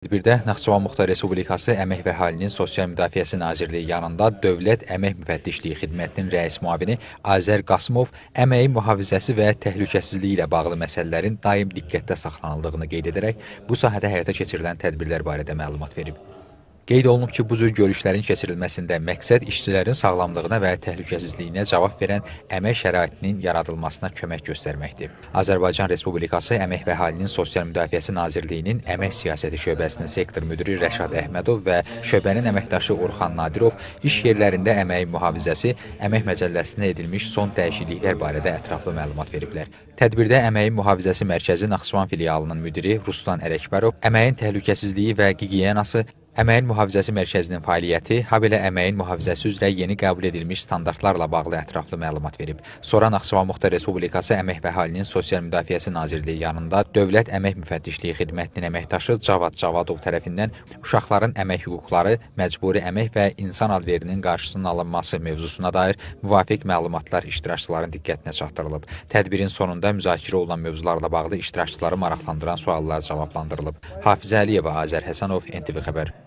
Tədbirdə Naxçıvan Muxtar Respublikası Əmək və Əhalinin Sosial Müdafiəsi Nazirliyi yanında Dövlət Əmək Müfəttişliyi Xidmətinin rəis müavini Azər Qasımov əməyin mühafizəsi və təhlükəsizliyi ilə bağlı məsələlərin daim diqqətdə saxlanıldığını qeyd edərək bu sahədə həyata keçirilən tədbirlər barədə məlumat verib. Qeyd olunub ki, bu cür görüşlərin keçirilməsində məqsəd işçilərin sağlamlığına və təhlükəsizliyinə cavab verən əmək şəraitinin yaradılmasına kömək göstərməkdir. Azərbaycan Respublikası Əmək və Əhalinin Sosial Müdafiəsi Nazirliyinin Əmək Siyasəti şöbəsinin sektor müdiri Rəşad Əhmədov və şöbənin əməkdaşı Orxan Nadirov iş yerlərində əməyin mühafizəsi, əmək məcəlləsinə edilmiş son dəyişikliklər barədə ətraflı məlumat veriblər. Tədbirdə Əməyin Mühafizəsi Mərkəzi Naxçıvan filialının müdiri Ruslan Ələkbərov, əməyin təhlükəsizliyi və gigiyenası, Əməyin Mühafizəsi Mərkəzinin fəaliyyəti, habelə əməyin mühafizəsi üzrə yeni qəbul edilmiş standartlarla bağlı ətraflı məlumat verib. Sonra Naxçıvan Muxtar Respublikası Əmək və Əhalinin Sosial Müdafiəsi Nazirliyi yanında Dövlət Əmək Müfəttişliyi Xidmətinin əməkdaşı Cavad Cavadov tərəfindən uşaqların əmək hüquqları, məcburi əmək və insan alverinin qarşısının alınması mövzusuna dair müvafiq məlumatlar iştirakçıların diqqətinə çatdırılıb. Tədbirin sonunda müzakirə olunan mövzularla bağlı iştirakçıları maraqlandıran suallar cavablandırılıb. Hafizə Əliyeva, Azər Həsənov, NTV Xəbər.